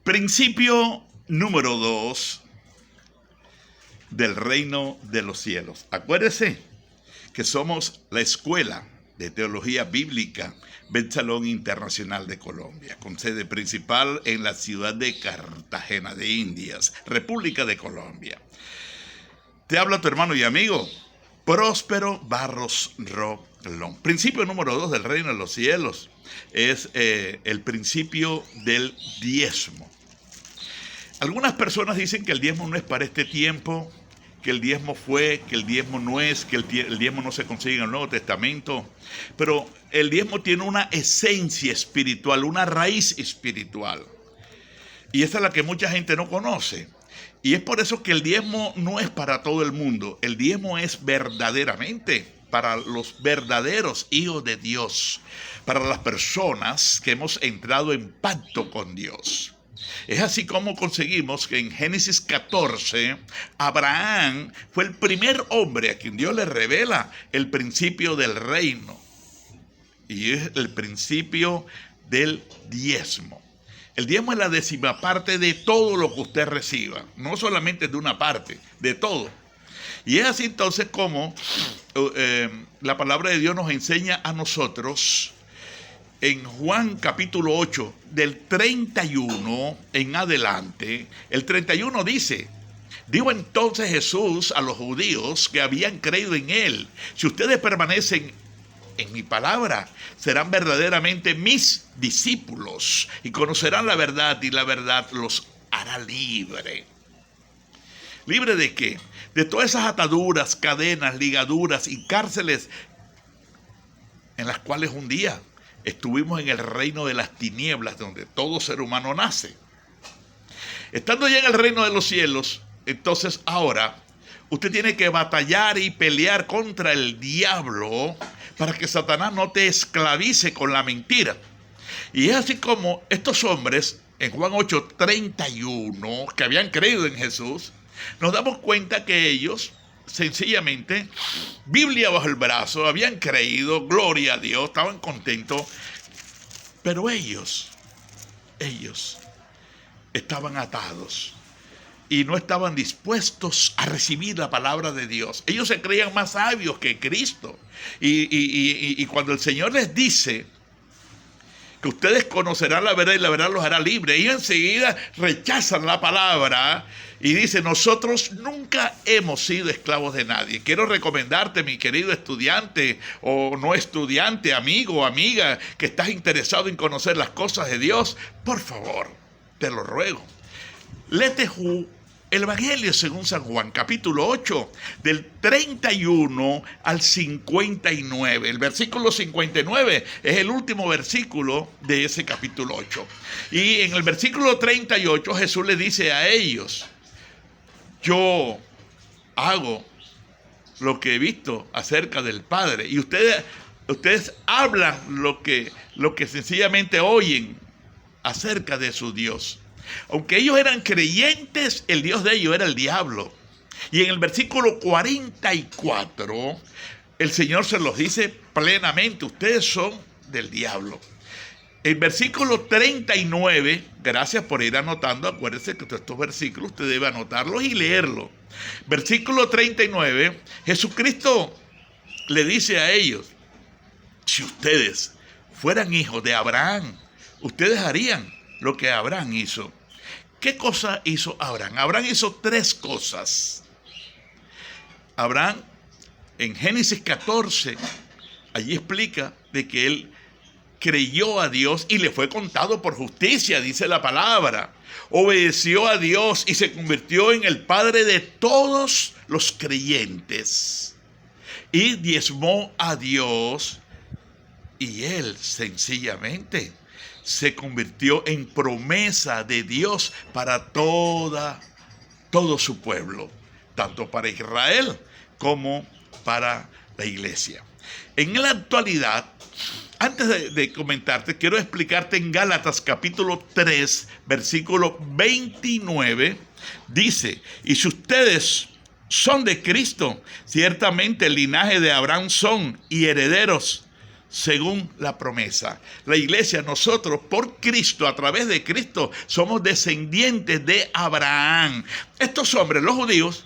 Principio número 2 del reino de los cielos. Acuérdese que somos la Escuela de Teología Bíblica Bet Shalom Internacional de Colombia, con sede principal en la ciudad de Cartagena de Indias, República de Colombia. Te habla tu hermano y amigo Próspero Barros Rolón. Principio número 2 del reino de los cielos es el principio del diezmo. Algunas personas dicen que el diezmo no es para este tiempo, que el diezmo fue, que el diezmo no es, que el diezmo no se consigue en el Nuevo Testamento. Pero el diezmo tiene una esencia espiritual, una raíz espiritual. Y esa es la que mucha gente no conoce. Y es por eso que el diezmo no es para todo el mundo. El diezmo es verdaderamente para los verdaderos hijos de Dios, para las personas que hemos entrado en pacto con Dios. Es así como conseguimos que en Génesis 14, Abraham fue el primer hombre a quien Dios le revela el principio del reino. Y es el principio del diezmo. El diezmo es la décima parte de todo lo que usted reciba. No solamente de una parte, de todo. Y es así entonces como la palabra de Dios nos enseña a nosotros en Juan capítulo 8, del 31 en adelante. El 31 dice: dijo entonces Jesús a los judíos que habían creído en él: si ustedes permanecen en mi palabra, serán verdaderamente mis discípulos y conocerán la verdad, y la verdad los hará libre. ¿Libre de qué? De todas esas ataduras, cadenas, ligaduras y cárceles en las cuales un día estuvimos en el reino de las tinieblas, donde todo ser humano nace. Estando ya en el reino de los cielos, entonces ahora usted tiene que batallar y pelear contra el diablo para que Satanás no te esclavice con la mentira. Y es así como estos hombres, en Juan 8:31, que habían creído en Jesús, nos damos cuenta que ellos, sencillamente, Biblia bajo el brazo, habían creído, gloria a Dios, estaban contentos, pero ellos estaban atados y no estaban dispuestos a recibir la palabra de Dios. Ellos se creían más sabios que Cristo. Y cuando el Señor les dice que ustedes conocerán la verdad y la verdad los hará libres, ellos enseguida rechazan la palabra y dicen: nosotros nunca hemos sido esclavos de nadie. Quiero recomendarte, mi querido estudiante o no estudiante, amigo o amiga, que estás interesado en conocer las cosas de Dios, por favor, te lo ruego, léete el Evangelio según San Juan, capítulo 8, del 31 al 59. El versículo 59 es el último versículo de ese capítulo 8. Y en el versículo 38 Jesús le dice a ellos: yo hago lo que he visto acerca del Padre, y ustedes hablan lo que sencillamente oyen acerca de su Dios. Aunque ellos eran creyentes, el Dios de ellos era el diablo. Y en el versículo 44, el Señor se los dice plenamente: ustedes son del diablo. El versículo 39, gracias por ir anotando, acuérdense que estos versículos usted debe anotarlos y leerlos. Versículo 39, Jesucristo le dice a ellos: si ustedes fueran hijos de Abraham, ustedes harían lo que Abraham hizo. ¿Qué cosa hizo Abraham? Abraham hizo 3 cosas. Abraham, en Génesis 14, allí explica de que él creyó a Dios y le fue contado por justicia, dice la palabra. Obedeció a Dios y se convirtió en el padre de todos los creyentes. Y diezmó a Dios, y él sencillamente se convirtió en promesa de Dios para todo su pueblo, tanto para Israel como para la iglesia. En la actualidad, antes de comentarte, quiero explicarte en Gálatas capítulo 3, versículo 29, dice: y si ustedes son de Cristo, ciertamente el linaje de Abraham son y herederos según la promesa. La iglesia, nosotros por Cristo, a través de Cristo, somos descendientes de Abraham. Estos hombres, los judíos,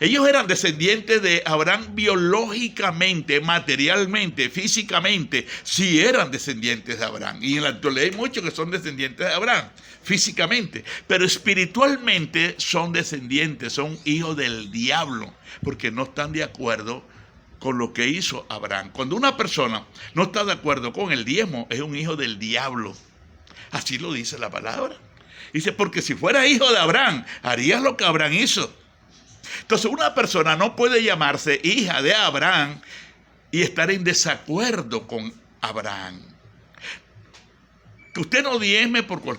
ellos eran descendientes de Abraham biológicamente, materialmente, físicamente. Sí eran descendientes de Abraham. Y en la actualidad hay muchos que son descendientes de Abraham, físicamente. Pero espiritualmente son descendientes, son hijos del diablo, porque no están de acuerdo con lo que hizo Abraham. Cuando una persona no está de acuerdo con el diezmo, es un hijo del diablo. Así lo dice la palabra. Dice, porque si fuera hijo de Abraham, harías lo que Abraham hizo. Entonces, una persona no puede llamarse hija de Abraham y estar en desacuerdo con Abraham. Que usted no diezme por cualquier